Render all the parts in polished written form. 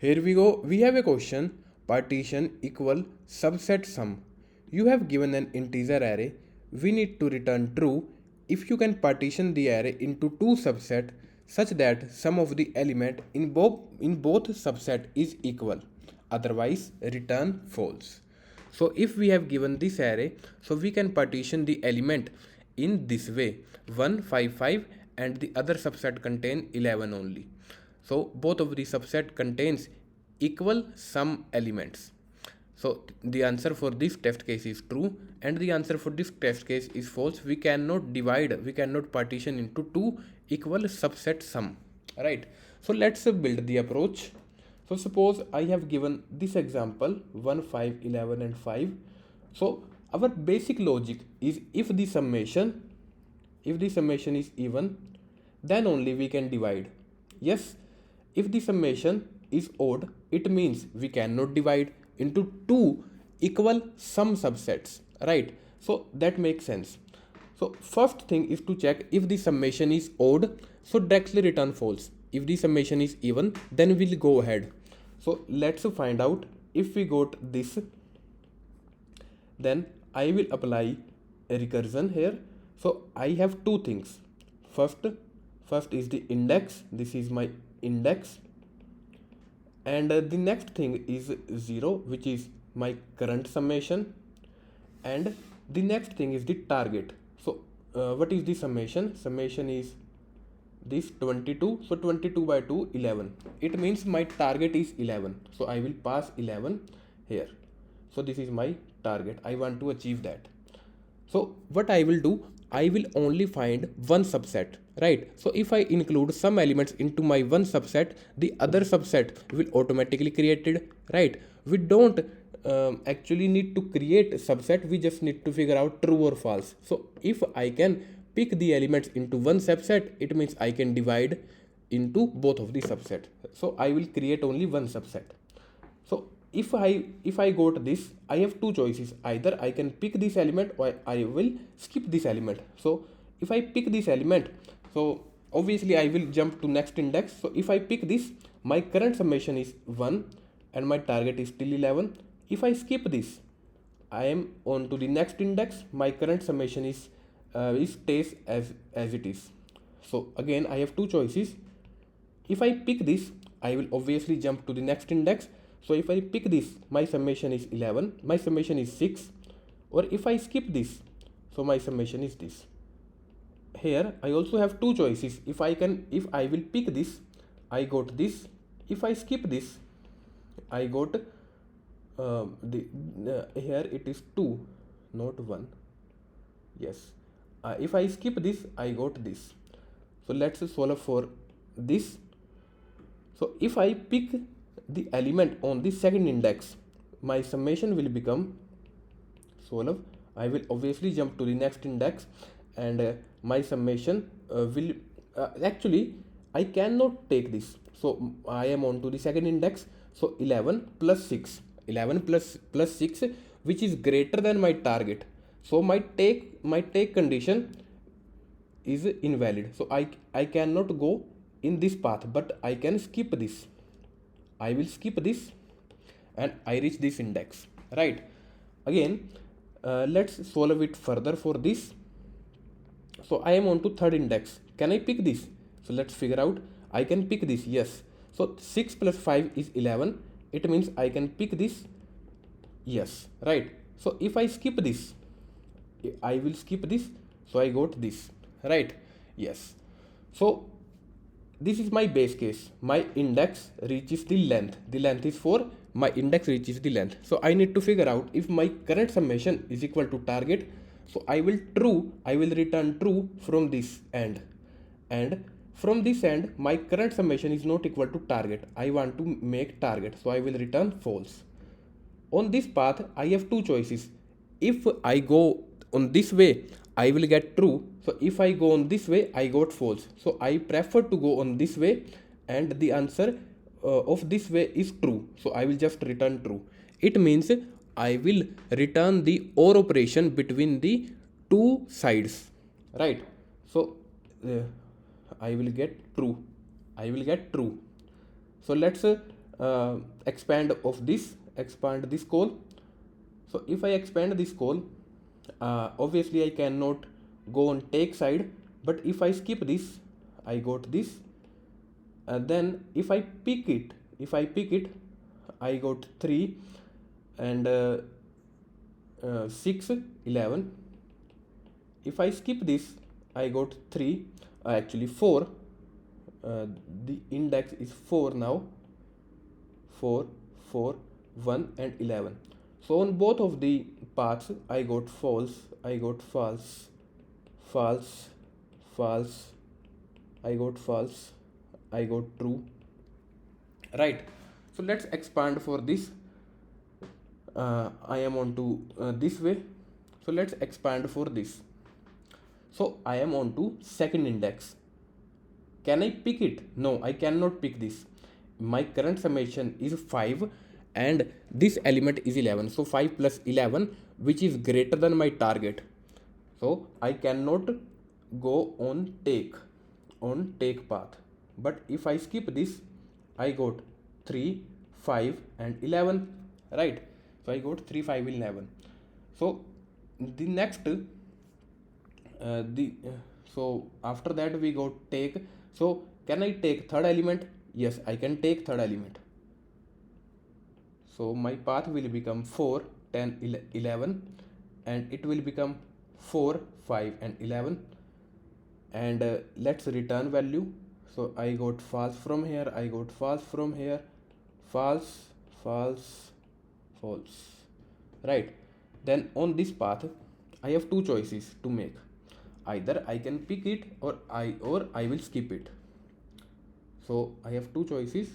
Here we go. We have a question, partition equal subset sum. You have given an integer array. We need to return true if you can partition the array into two subsets such that sum of the element in both subset is equal. Otherwise, return false. So if we have given this array, so we can partition the element in this way: 1, 5, 5, and the other subset contain 11 only. So both of the subset contains equal sum elements. So the answer for this test case is true, and the answer for this test case is false. We cannot partition into two equal subset sum, right? So let's build the approach. So suppose I have given this example 1, 5, 11 and 5. So our basic logic is if the summation is even, then only we can divide. Yes, if the summation is odd, it means we cannot divide into two equal sum subsets, right? So that makes sense. So first thing is to check if the summation is odd, so directly return false. If the summation is even, then we'll go ahead. So let's find out. If we got this, then I will apply a recursion here. So I have two things. First is the index. This is my index, and the next thing is 0, which is my current summation, and the next thing is the target. So what is the summation? Summation is this 22. So 22 by 2, 11. It means my target is 11. So I will pass 11 here. So this is my target. I want to achieve that. So what I will do, I will only find one subset, right? So if I include some elements into my one subset, the other subset will automatically created, right? We don't actually need to create a subset. We just need to figure out true or false. So if I can pick the elements into one subset, it means I can divide into both of the subset. So I will create only one subset. So if I got this, I have two choices. Either I can pick this element or I will skip this element. So if I pick this element, so obviously I will jump to next index. So if I pick this, my current summation is 1 and my target is still 11. If I skip this, I am on to the next index. My current summation is stays as it is. So again I have two choices. If I pick this, I will obviously jump to the next index. So if I pick this, my summation is 11, my summation is 6, or if I skip this, so my summation is this. Here I also have two choices. If I will pick this, I got this. If I skip this, I got here it is 2, not 1. Yes. If I skip this, I got this. So let's solve for this. So if I pick the element on the second index, my summation will become solve. I will obviously jump to the next index, and my summation will actually I cannot take this. So I am on to the second index. So 11 plus 6, 11 plus 6, which is greater than my target. So my take condition is invalid. So I cannot go in this path, but I can skip this. I will skip this and I reach this index, right? Again, let's solve it further for this. So I am on to third index. Can I pick this? So let's figure out. I can pick this, yes. So 6 plus 5 is 11. It means I can pick this, yes, right? So if I skip this, I will skip this. So I got this, right? Yes. So this is my base case. My index reaches the length. The length is 4. My index reaches the length. So I need to figure out if my current summation is equal to target. So I will return true from this end. And from this end, my current summation is not equal to target. I want to make target. So I will return false. On this path, I have two choices. If I go on this way, I will get true. So if I go on this way, I got false. So I prefer to go on this way, and the answer of this way is true. So I will just return true. It means I will return the OR operation between the two sides, right? So I will get true. So let's expand this call. So if I expand this call, obviously I cannot go on take side, but if I skip this, I got this. Then if I pick it, I got 3 and 6 11. If I skip this, I got 3, actually 4. The index is 4 now. 4 4 1 and 11. So on both of the paths I got false, I got false, false, false, I got false, I got true. Right. So let's expand for this. I am on to this way. So let's expand for this. So I am on to second index. Can I pick it? No, I cannot pick this. My current summation is 5 and this element is 11. So 5 plus 11, which is greater than my target. So I cannot go on take path. But if I skip this, I got 3, 5 and 11. Right. So I got 3, 5 and 11. So the next so after that we got take. So can I take third element? Yes, I can take third element. So my path will become 4, 10, 11 and it will become 4, 5 and 11. And let's return value. So I got false from here, I got false from here, false, false, false. Right. Then on this path I have two choices to make. Either I can pick it or I will skip it. So I have two choices.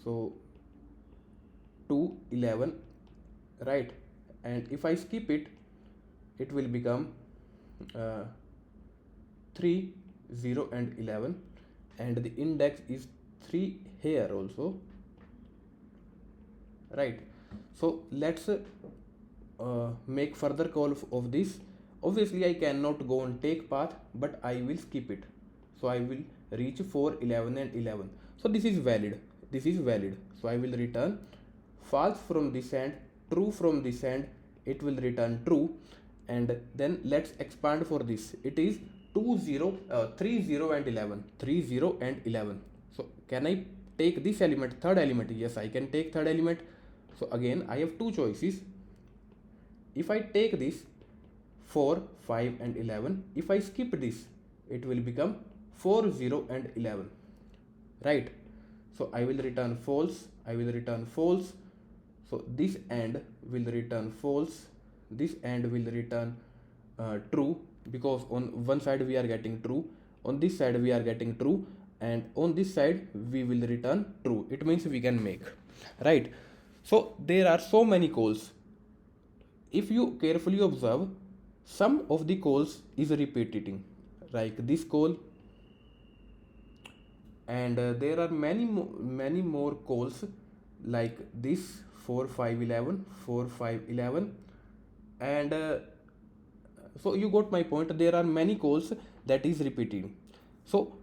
So 2, 11, right? And if I skip it, it will become 3, 0 and 11 and the index is 3 here also, right? So let's make further call of this. Obviously I cannot go on take path, but I will skip it. So I will reach 4, 11 and 11. So this is valid. So I will return false from this end, true from this end. It will return true. And then let's expand for this. It is 3, 0 and 11. 3, 0 and 11. So can I take this element, third element? Yes, I can take third element. So again I have two choices. If I take this 4, 5 and 11, if I skip this, it will become 4, 0 and 11, right? So I will return false, so this end will return false, this end will return true, because on one side we are getting true, on this side we are getting true, and on this side we will return true. It means we can make, right? So there are so many calls. If you carefully observe, some of the calls is repeating, like this call, and there are many more calls like this 4, 5, 11, 4, 5, 11, and so you got my point. There are many calls that is repeating. So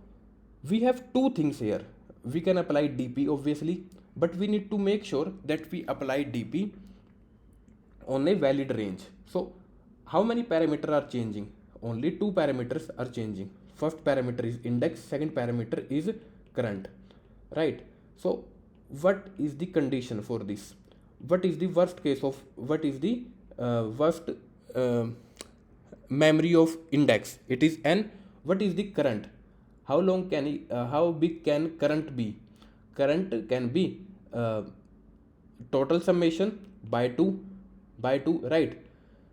we have two things here. We can apply DP obviously, but we need to make sure that we apply DP on a valid range. So how many parameters are changing? Only two parameters are changing. First parameter is index, second parameter is current, right? So what is the condition for this? What is the worst case of, what is the worst memory of index? It is n. What is the current? How long can how big can current be? Current can be total summation by 2, right?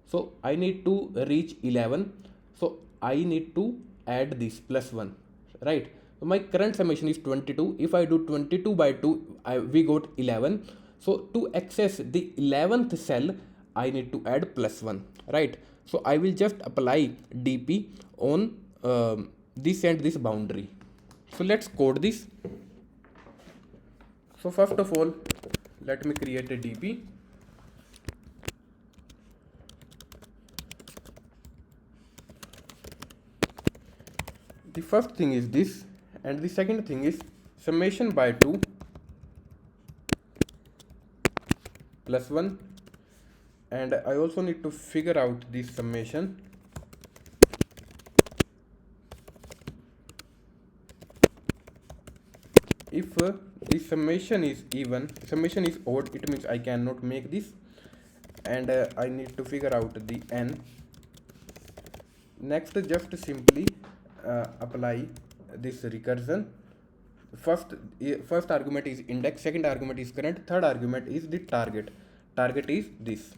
So I need to reach 11, so I need to add this plus 1, right? So my current summation is 22. If I do 22 by 2, we got 11. So to access the 11th cell, I need to add plus 1, right? So I will just apply DP on this and this boundary. So let's code this. So first of all, let me create a DP. The first thing is this, and the second thing is summation by 2 plus 1, and I also need to figure out this summation. If the summation is even, summation is odd, it means I cannot make this, and I need to figure out the n. Next, just simply apply this recursion. First argument is index, second argument is current, third argument is the target. Target is this.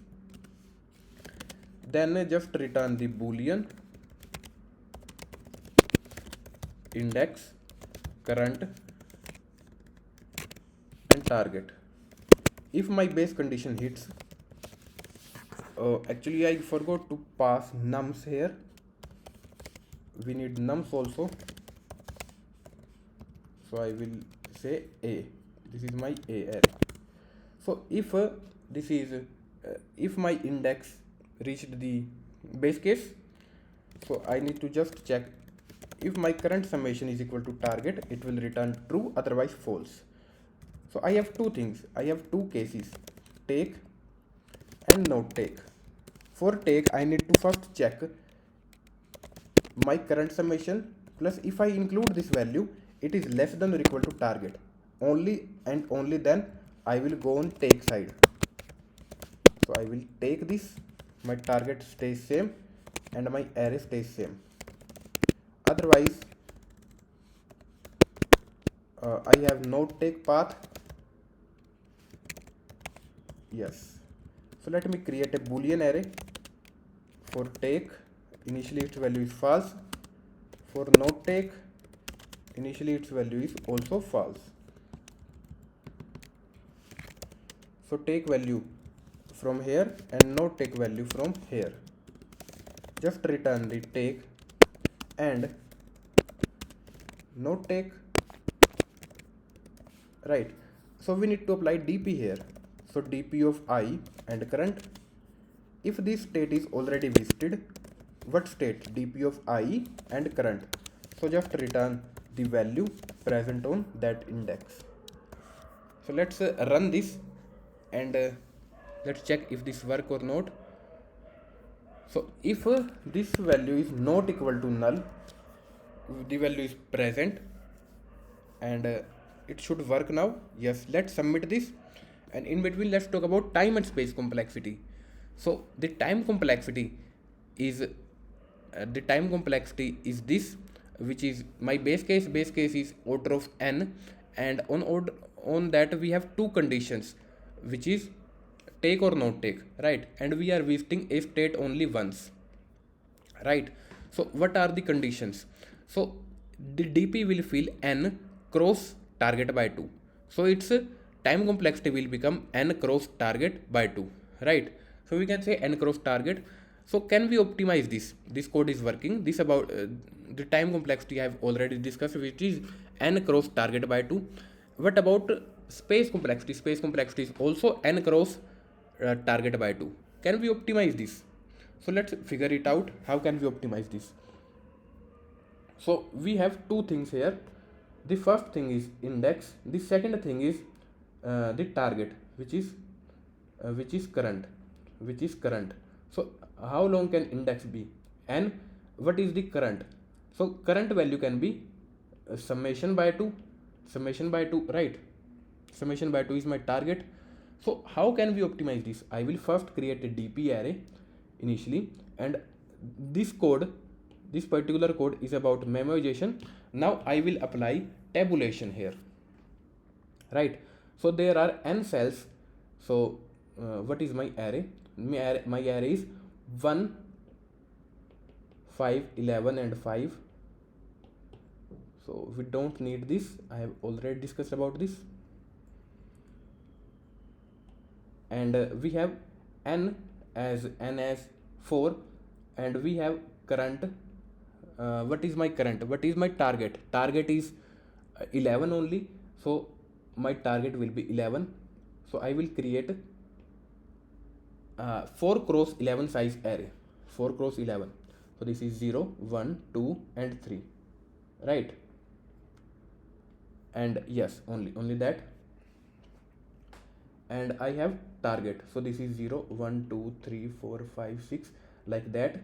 Then just return the boolean index, current and target. If my base condition hits, actually I forgot to pass nums here. We need nums also, so I will say a. This is my a array. So if this is if my index reached the base case, so I need to just check if my current summation is equal to target, it will return true, otherwise false. So I have two things, I have two cases, take and not take. For take, I need to first check my current summation, plus if I include this value, it is less than or equal to target. Only and only then I will go on take side. So I will take this, my target stays same and my array stays same. Otherwise, I have not take path. Yes. So let me create a boolean array. For take, initially its value is false. For not take, initially its value is also false. So take value from here and not take value from here. Just return the take and not take. Right. So we need to apply dp here. So dp of I and current. If this state is already visited, what state? dp of I and current. So just return the value present on that index. So let's run this and let's check if this work or not. So if this value is not equal to null, the value is present, and it should work now. Yes, let's submit this, and in between let's talk about time and space complexity. So the time complexity is this, which is my base case. Base case is order of n, and on that we have two conditions, which is take or not take, right? And we are visiting a state only once, right? So what are the conditions? So the dp will fill n cross target by 2. So its time complexity will become n cross target by 2, right? So we can say n cross target. So can we optimize this? This code is working. This about the time complexity I have already discussed, which is n cross target by 2. What about space complexity? Space complexity is also n cross target by 2. Can we optimize this? So let's figure it out. How can we optimize this? So we have two things here. The first thing is index. The second thing is the target, which is current. So how long can index be? And what is the current? So current value can be summation by 2, right? Summation by 2 is my target. So how can we optimize this? I will first create a dp array initially, and this particular code is about memoization. Now I will apply tabulation here, right? So there are n cells. So what is my array? My array is 1, 5, 11 and 5. So we don't need this. I have already discussed about this. And we have n as 4, and we have current. What is my current? What is my target? Target is 11 only. So my target will be 11. So I will create 4 cross 11 size array. 4 cross 11. So this is 0, 1, 2 and 3, right? and yes, only that. And I have target, so this is 0 1 2 3 4 5 6, like that,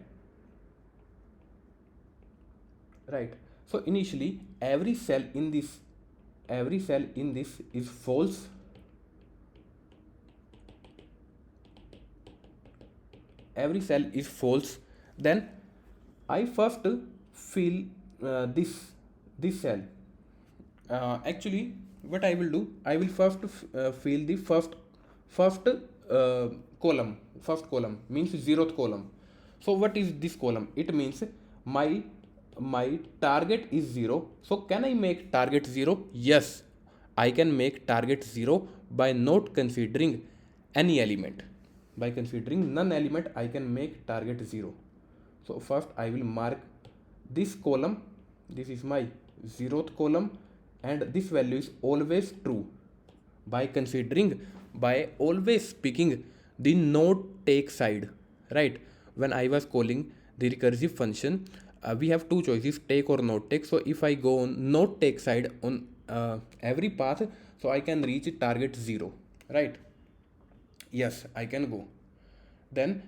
right? So initially every cell in this is false, every cell is false. Then I first fill this cell. Actually, what I will do, I will first fill the first column. First column means zeroth column. So what is this column? It means my my target is 0. So can I make target 0? Yes, I can make target 0 by not considering any element. By considering none element, I can make target 0. So first I will mark this column. This is my zeroth column, and this value is always true. By always picking the not take side, right? When I was calling the recursive function, we have two choices, take or not take. So if I go on not take side on every path, so I can reach target 0, right? Yes, I can go. Then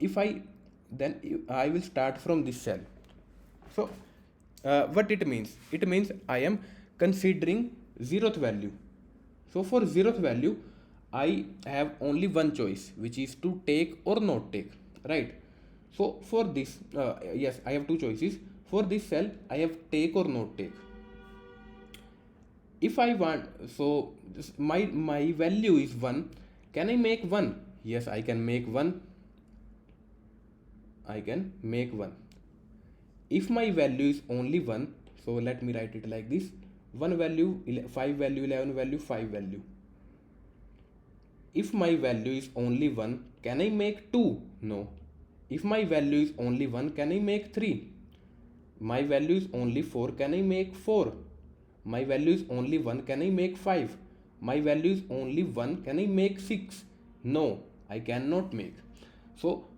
if I then I will start from this cell. So what it means? It means I am considering zeroth value. So for zeroth value, I have only one choice, which is to take or not take, right? So for this, yes, I have two choices. For this cell, I have take or not take. If I want, so my value is 1. Can I make 1? Yes, I can make 1. I can make 1. If my value is only 1, so let me write it like this: 1 value, 5 value, 11 value, 5 value. If my value is only 1, can I make 2? No. If my value is only 1, can I make 3? My value is only 4, can I make 4? My value is only 1, can I make 5? My value is only 1, can I make 6? No, I cannot make. So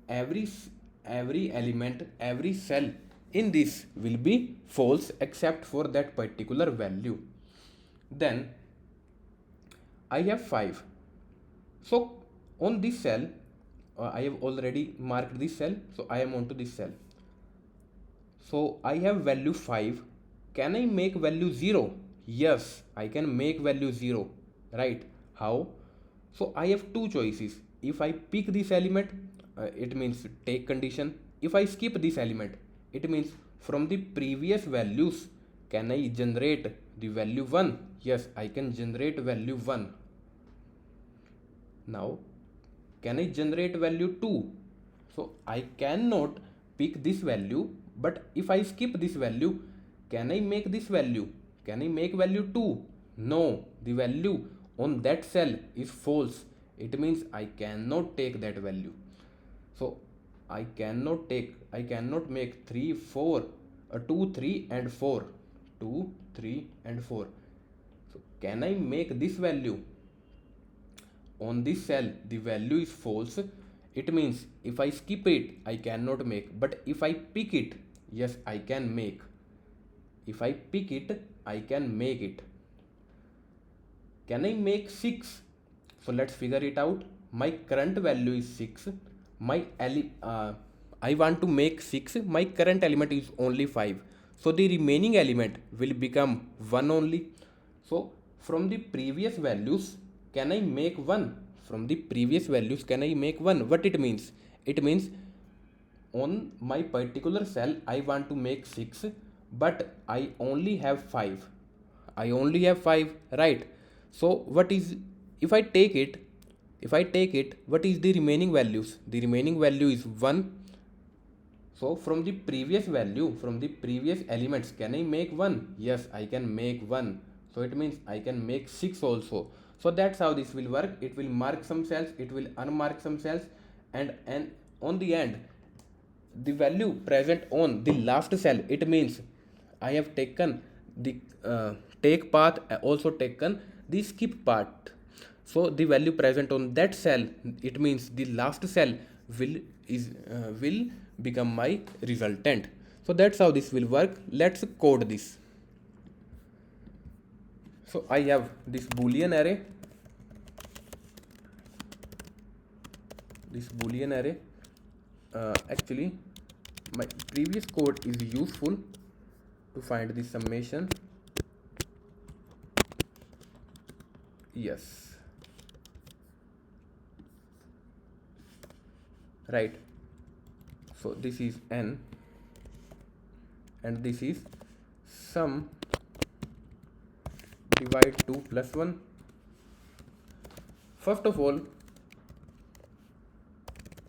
every element, every cell in this will be false except for that particular value. Then I have 5. So on this cell, I have already marked this cell, so I am onto this cell. So I have value 5. Can I make value 0? Yes, I can make value 0, right? How? So I have two choices. If I pick this element, it means take condition. If I skip this element, it means from the previous values, can I generate the value 1? Yes, I can generate value 1. Now, can I generate value 2? So I cannot pick this value, but if I skip this value, can I make this value? Can I make value 2? No, the value on that cell is false. It means I cannot take that value. So I cannot make 3, 4, 2, 3 and 4. 2, 3 and 4. So can I make this value? On this cell, the value is false. It means if I skip it, I cannot make. But if I pick it, yes, I can make. If I pick it, I can make it. Can I make 6? So let's figure it out. My current value is 6. I want to make 6. My current element is only 5. So the remaining element will become 1 only. So from the previous values, can I make 1? From the previous values, can I make 1? What it means? It means on my particular cell, I want to make 6, but I only have 5. I only have 5, right? So what is, if I take it, what is the remaining values? The remaining value is 1. So from the previous value, from the previous elements, can I make 1? Yes, I can make 1. So it means I can make 6 also. So that's how this will work. It will mark some cells, it will unmark some cells, and on the end, the value present on the last cell, it means I have taken the take path, also taken the skip part. So the value present on that cell, it means the last cell will become my resultant. So that's how this will work. Let's code this. So I have this boolean array, actually my previous code is useful to find the summation. Yes, right. So this is n and this is sum divide 2 plus 1. First of all,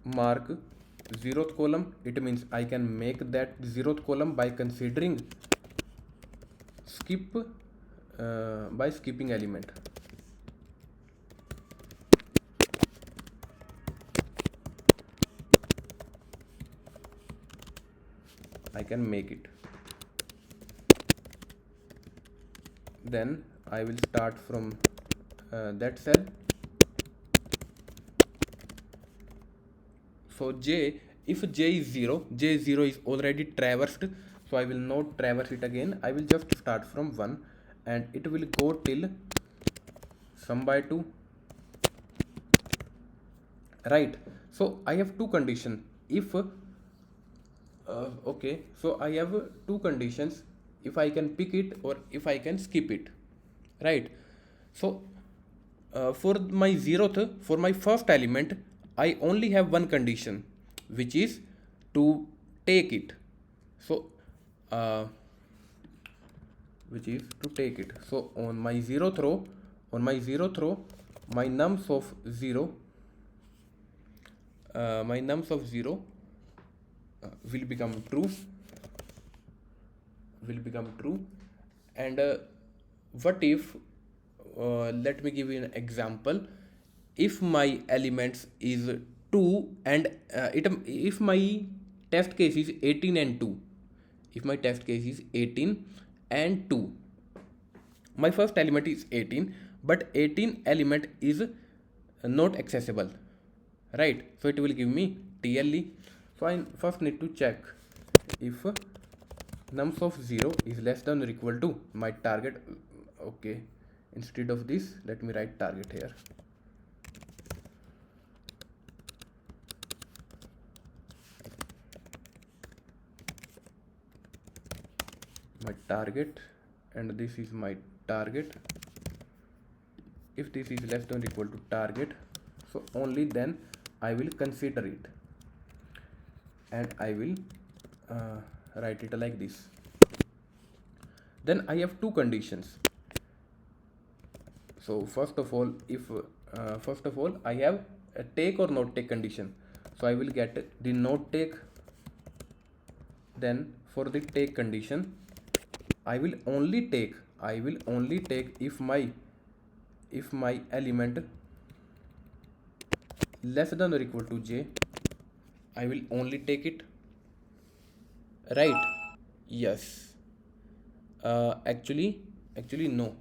mark 0th column. It means I can make that 0th column by considering by skipping element. I can make it. Then I will start from that cell. So if j is 0, j0 is already traversed, so I will not traverse it again. I will just start from 1 and it will go till sum by 2. Right. So I have two conditions. If okay, so I have two conditions, if I can pick it or if I can skip it. Right. So for my for my first element, I only have one condition, which is to take it. So which is to take it. So on my zeroth row, my nums of 0 will become true, and what if let me give you an example. If my elements is 2 and if my test case is 18 and 2, if my test case is 18 and 2, my first element is 18 but 18 element is not accessible, right? So it will give me TLE. So I first need to check if nums of 0 is less than or equal to my target. Okay, instead of this, let me write target here. My target, and this is my target. If this is less than or equal to target, so only then I will consider it, and I will write it like this. Then I have two conditions. So first of all, I have a take or not take condition. So I will get the not take. Then for the take condition, I will only take if my element less than or equal to j. I will only take it, right? Yes. Actually no.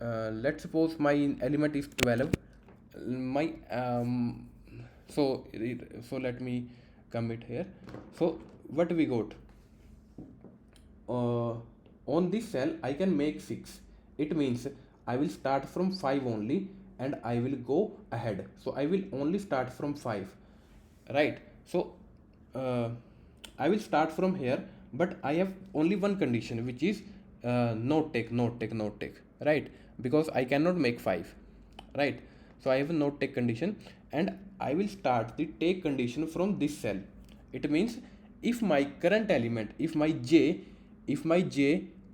Let's suppose my element is 12. My so let me commit here. So what we got, on this cell I can make 6. It means I will start from 5 only and I will go ahead. So I will only start from 5, right? So I will start from here, but I have only one condition, which is not take, right? Because I cannot make 5, right? So I have a not take condition, and I will start the take condition from this cell. It means if my current element, if my j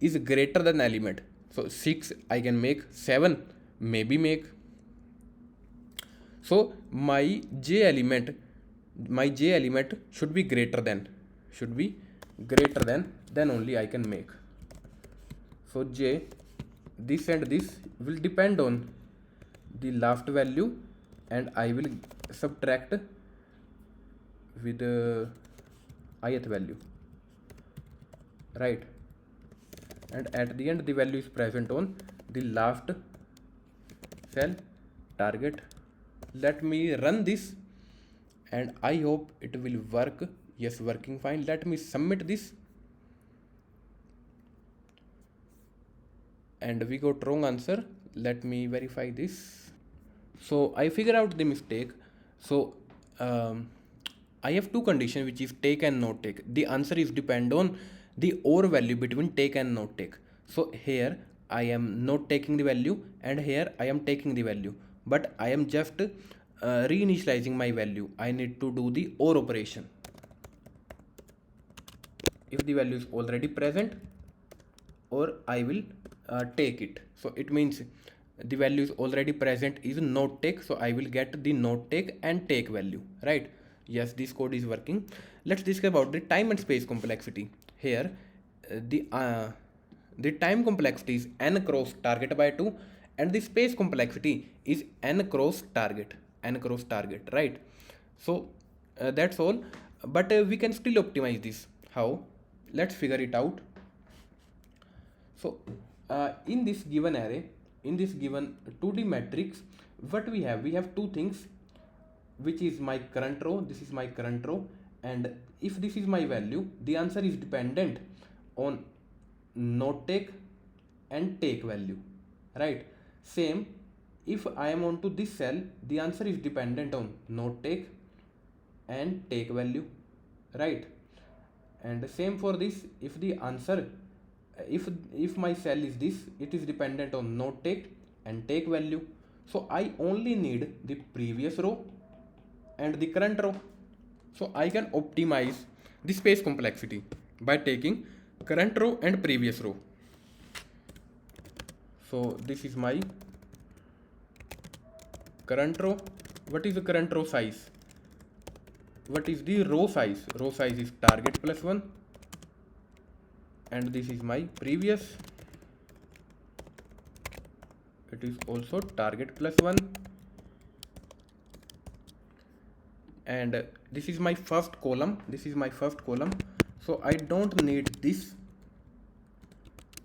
is greater than element, so 6 I can make, 7 maybe make. So my j element should be greater than, then only I can make. So j, this and this will depend on the last value, and I will subtract with ith value, right? And at the end the value is present on the last cell, target. Let me run this and I hope it will work. Yes, working fine. Let me submit this. and we got wrong answer. Let me verify this. So I figure out the mistake. So I have two conditions, which is take and not take. The answer is depend on the or value between take and not take. So here I am not taking the value and here I am taking the value, but I am just reinitializing my value. I need to do the or operation. If the value is already present, or I will take it. So it means the value is already present is not take, so I will get the not take and take value, right? Yes, this code is working. Let's discuss about the time and space complexity. Here the time complexity is n cross target by 2 and the space complexity is n cross target, right? So that's all, but we can still optimize this. How? Let's figure it out. So in this given array, in this given 2D matrix, what we have two things, which is my current row, this is my current row, and if this is my value, the answer is dependent on not take and take value, right? Same, if I am onto this cell, the answer is dependent on not take and take value, right? And same for this, if the answer, if my cell is this, it is dependent on not take and take value. So I only need the previous row and the current row. So I can optimize the space complexity by taking current row and previous row. So this is my current row. What is the current row size? What is the row size? Row size is target plus 1, and this is my previous, it is also target plus 1, and this is my first column, so I don't need this.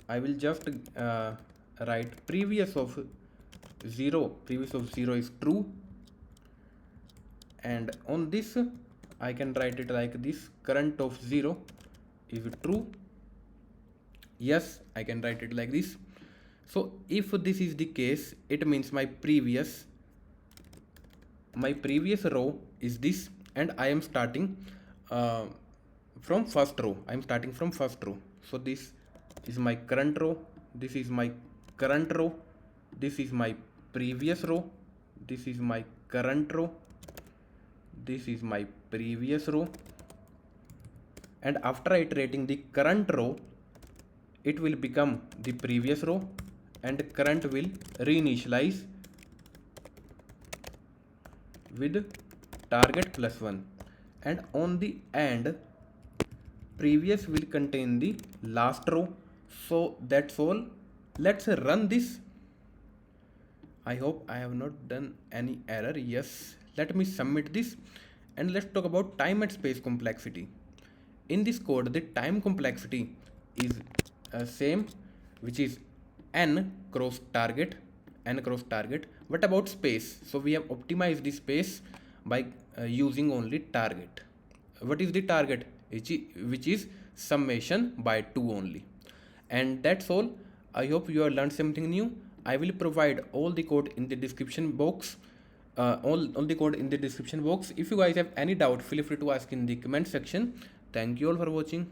I will just write previous of 0 is true, and on this I can write it like this, current of 0 is true. Yes, I can write it like this. So if this is the case, it means my previous row is this, and I am starting from first row. So this is my current row, this is my current row, this is my previous row, this is my current row, this is my previous row, and after iterating the current row, it will become the previous row and current will reinitialize with target plus 1, and on the end previous will contain the last row. So that's all. Let's run this. I hope I have not done any error. Yes, let me submit this, and let's talk about time and space complexity. In this code, the time complexity is same, which is n cross target. What about space? So we have optimized the space by using only target. What is the target? Which is summation by 2 only. And that's all. I hope you have learned something new. I will provide all the code in the description box. All the code in the description box. If you guys have any doubt, feel free to ask in the comment section. Thank you all for watching.